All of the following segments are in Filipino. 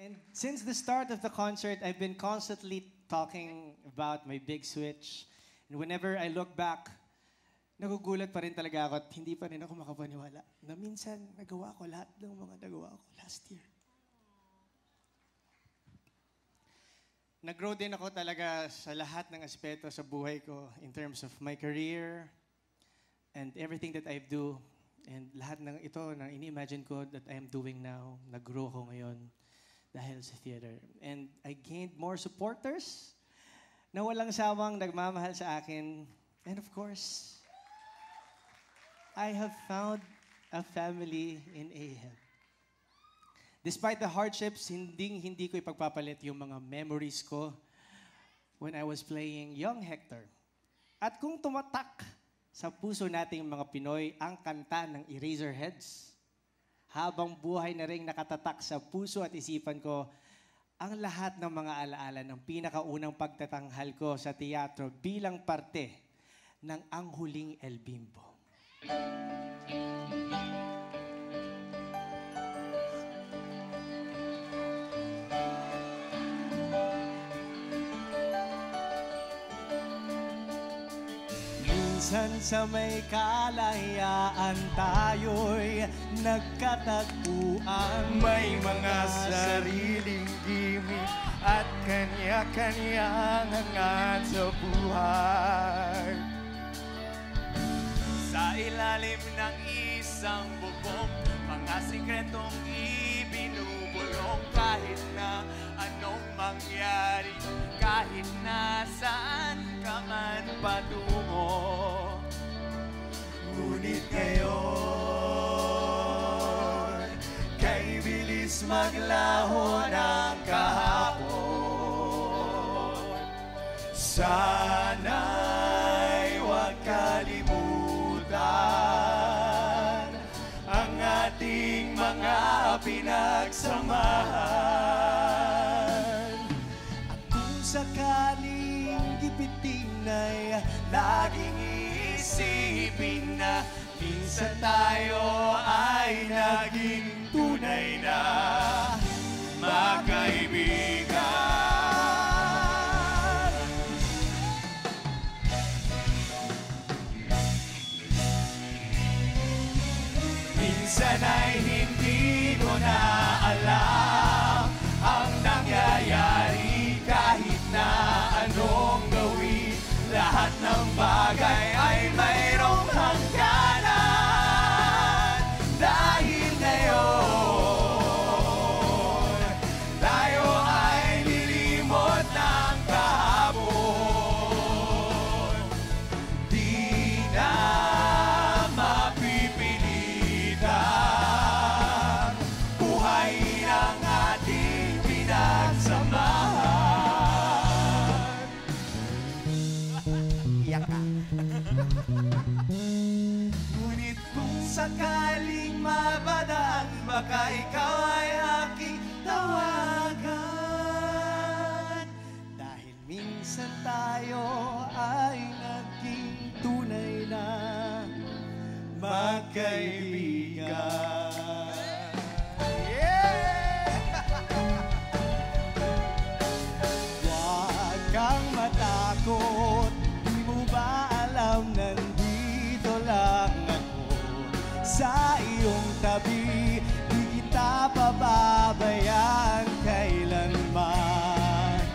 And since the start of the concert, I've been constantly talking about my big switch. And whenever I look back, nagugulat pa rin talaga ako at hindi pa rin ako makapaniwala na minsan nagawa ko lahat ng mga nagawa ko last year. Nag-grow din ako talaga sa lahat ng aspeto sa buhay ko in terms of my career and everything that I do. And lahat ng ito na ini-imagine ko that I am doing now, nag-grow ko ngayon dahil sa theater. And I gained more supporters na walang sawang nagmamahal sa akin. And of course, I have found a family in AHEB. Despite the hardships, hindi ko ipagpapalit yung mga memories ko when I was playing Young Hector. At kung tumatak sa puso nating mga Pinoy ang kanta ng Eraserheads, habang buhay na rin nakatatak sa puso at isipan ko ang lahat ng mga alaala ng pinakaunang pagtatanghal ko sa teatro bilang parte ng Ang Huling El Bimbo. Minsan sa may kalayaan tayo'y nagkatagpuan. May mga sariling gimmick at kanya-kanyang hangat sa buhay. Sa ilalim ng isang bubong, mga sikretong ibinubulong. Kahit na anong mangyari, kahit na saan ka man patungo. Ngunit ngayon, kay bilis maglaho ng kahapon. Sana'y huwag kalimutan ang ating mga pinagsamahan. At kung sakaling gipiting na'y laging iisipin na minsan tayo ay naging tunay na magkaibigan. Minsan ay hindi ko na alam ang nangyayari kahit na anong gawin. Lahat ng bagay ay mayroong hangganan. Dahil ngayon, tayo ay nilimot ng kahapon. Di na mapipilitan buhayin ang ating pinagsamahan. Iyak ka. Ngunit kung sakaling mabadaan, baka ikaw ay aking tawagan. Dahil minsan tayo ay naging tunay na magkaibigan. Huwag kang matakot, di mo ba alam nandito lang ako sa iyong tabi. Di kita pababayaan kailanman.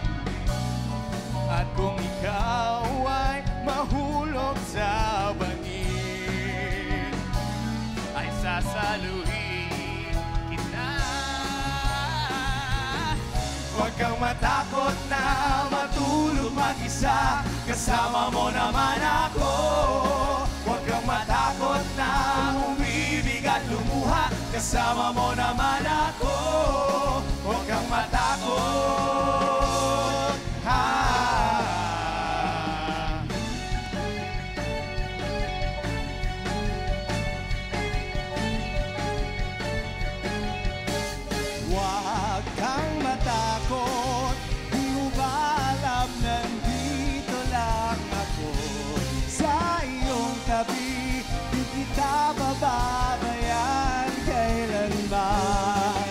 At kung ikaw ay mahulog sa bangin, ay sasaluhin kita. Huwag kang matakot na matulog mag-isa, kasama mo naman ako. Huwag kang matakot na umibig at lumuha, kasama mo naman ako. Huwag kang matakot, Huwag kang matakot, di mo ba alam nandito lang ako sa iyong tabi. Di kita bababayaan kailanman.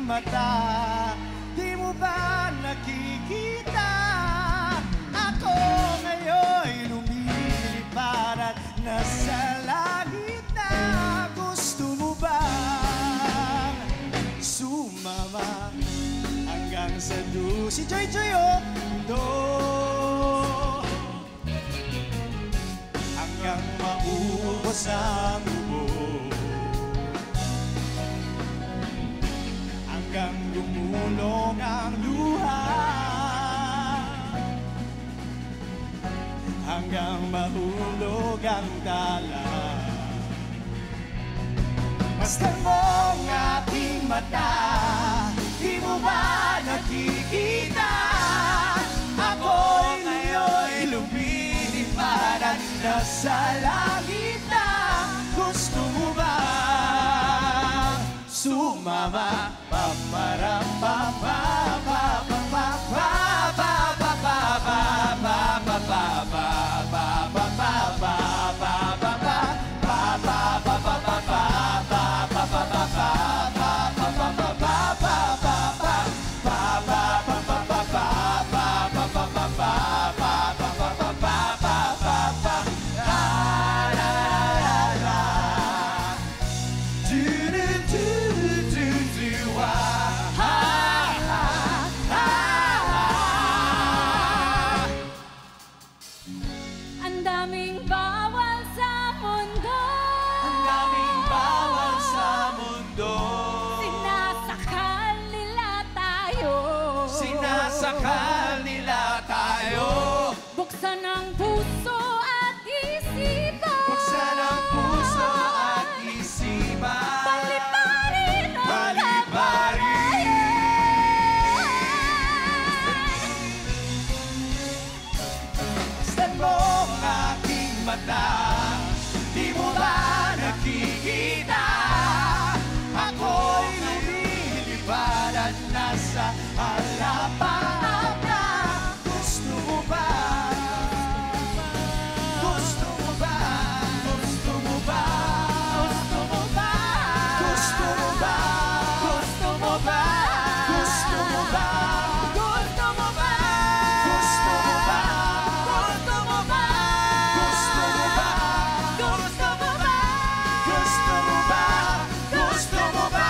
mata. Di mo ba nakikita? Ako ngayon'y lumilipad at nasa langit na. Gusto mo ba sumama hanggang sa si Joy Joy, oh, do, hanggang maubos ang ubo, hanggang lumulong ang luha, hanggang mahulog ang tala. Masdan mo ang aking mata, di mo ba nakikita? Ako'y ngayon'y lumilipad at nasa langit na. Gusto mo ba sumama? Ang daming bawal sa mundo. Ang daming bawal sa mundo. Sinasakal nila tayo. Sinasakal nila tayo. Buksan ang puso at isipan. Buksan ang puso at isipan. Paliparin ang Paliparin. Masdan mo ang aking mata, di mo ba nakikita? Ako'y lumilipad at nasa harapan na. Gusto mo ba? Gusto mo ba? Gusto mo ba? Gusto mo ba? Gusto mo ba? Gusto mo ba? Gusto mo ba? Gusto mo ba? Gusto mo ba? Gusto mo ba? Gusto mo ba? Gusto mo ba? Gusto mo ba? Gusto mo ba?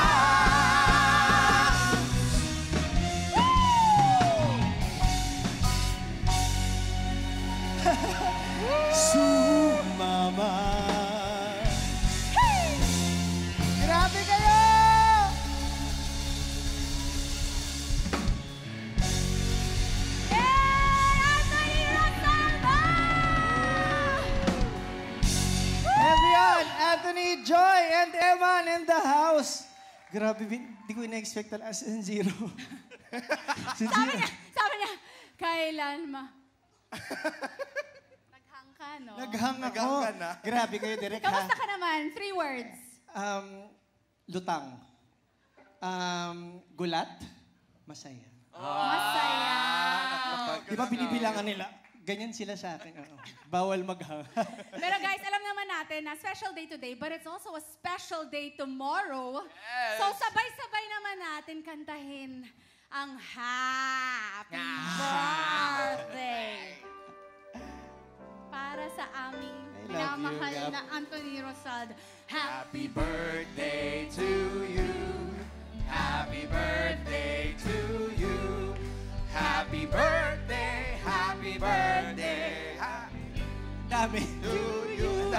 Sumama. Grabe kayo! Anthony Rosalba! Everyone, Anthony, Joy, and Eman in the house. Grabe, di ko ina-expect talaga as in zero. Sabi niya, kailan naghang ka, no? Naghang ako. Naghang ka na. Grabe kayo, direct ha. Kamusta ka naman? 3 words. Lutang. Gulat. Masaya. Masaya. Di ba binibilangan nila? Ganyan sila sa akin. Oo. Bawal maghang. Pero guys, alam naman natin na special day today, but it's also a special day tomorrow. So sabay-sabay naman natin kantahin ang happy birthday. Para sa aming I love you, minamahal Gab. na Anthony Rosaldo. Happy birthday to you. Happy birthday to you. Happy birthday, happy birthday, happy Dami. to you.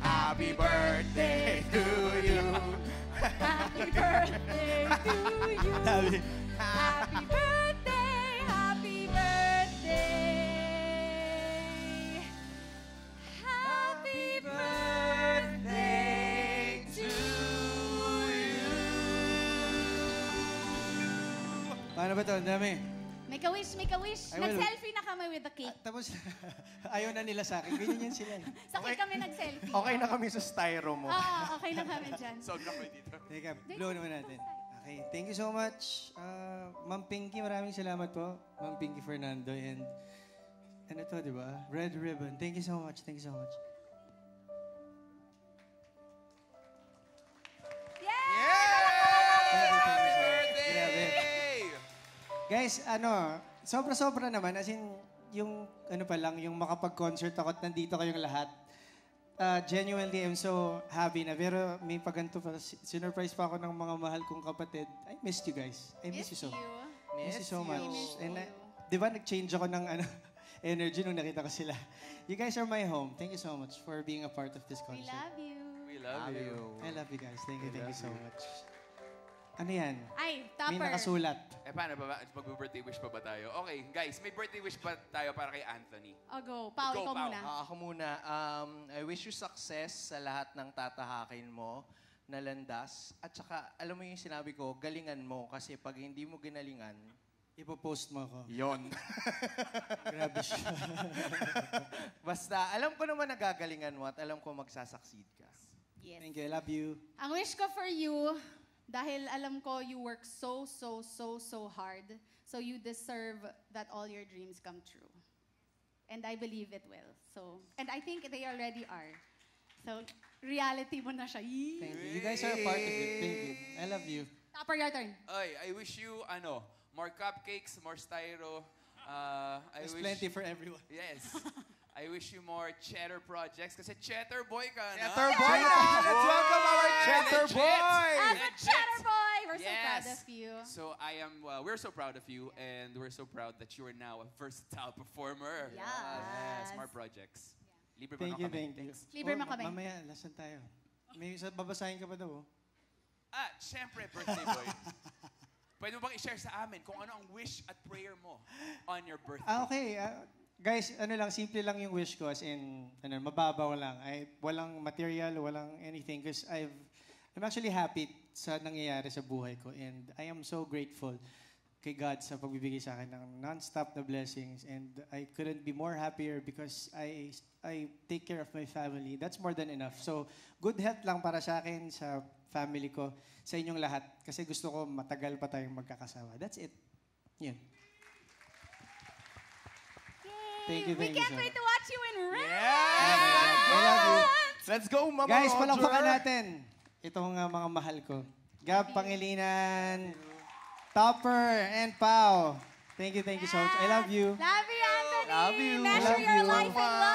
Happy birthday to you. Happy birthday to you. Dami. Happy birthday, happy birthday. Happy birthday to you. Paano ba ito? Ang dami. Make a wish, make a wish. I will. Nag-selfie na kami with the cake. Tapos, ayaw na nila sa akin. Ganyan yan sila. Sa cake kami nag-selfie. Okay na kami sa styro mo. Oo, okay na kami dyan. Sound na kayo dito. Teka, blow naman natin. Okay, thank you so much. Ma'am Pinky, maraming salamat po. Ma'am Pinky Fernando. And ano to, di ba? Red Ribbon. Thank you so much. Thank you so much. Yay! Yay! Thank you, thank you so much. Happy birthday! Guys, sobra-sobra naman. As in, yung ano pa lang, yung makapag-concert ako at nandito kayong lahat. Genuinely, I'm so happy na. Pero may paganto pa, sinurprise pa ako ng mga mahal kong kapatid. I missed you guys. I miss you so. Miss you so much. Miss And you. di ba nag-change ako ng energy nung nakita ko sila. You guys are my home. Thank you so much for being a part of this We concert. love you. We love you. I love you guys. Thank you so much. Ano yan? Ay, May topper. nakasulat. Paano ba? Mag-birthday wish pa ba tayo? Okay, guys, may birthday wish pa tayo para kay Anthony. O, go. Pao, Go, ikaw Pao. muna. Ako muna, I wish you success sa lahat ng tatahakin mo na landas. At saka, alam mo yung sinabi ko, galingan mo. Kasi pag hindi mo ginalingan, Ipopost mo ako. yon. Grabe siya. Basta, alam ko naman nagagalingan mo at alam ko magsasucceed ka. Yes. Thank you. I love you. Ang wish ko for you, dahil alam ko you work so hard, so you deserve that all your dreams come true. And I believe it will. So, and I think they already are. So, reality mo na siya. Thank you. You guys are a part of it. Thank you. I love you. Topper, your turn. Ay, I wish you, more cupcakes, more styro. There's plenty for everyone. Yes. I wish you more cheddar projects kasi cheddar boy ka na. Cheddar boy na! Let's welcome our cheddar Legit. boy! As a Legit. cheddar boy, we're so Yes. proud of you. So we're so proud of you and we're so proud that you are now a versatile performer. Yes. More projects. Libre ba Thank ng you, kami? thank you. Thanks. Libre mo kami. Mamaya, lasan tayo. May babasahin ka pa daw. Syempre, birthday boy. Pwede mo bang i-share sa amin kung ano ang wish at prayer mo on your birthday? Okay. Guys, simple lang yung wish ko. As in, mababaw lang. Walang material, walang anything. Because I'm actually happy sa nangyayari sa buhay ko. And I am so grateful kay God sa pagbibigay sa akin ng non-stop na blessings. And I couldn't be more happier because I take care of my family. That's more than enough. So, good health lang para sa akin, sa family ko, sa inyong lahat. Kasi gusto ko matagal pa tayong magkakasama. That's it. Yun. Thank you, We thank you can't so wait much. to watch you in red. I love you. Let's go, Mama Guys, Roger! palakpakan natin. Itong mga mahal ko. Gab Pangilinan, Topper, and Pao. Thank you so much. I love you. Love you, Anthony. Love you. Measure Love your you. life in love.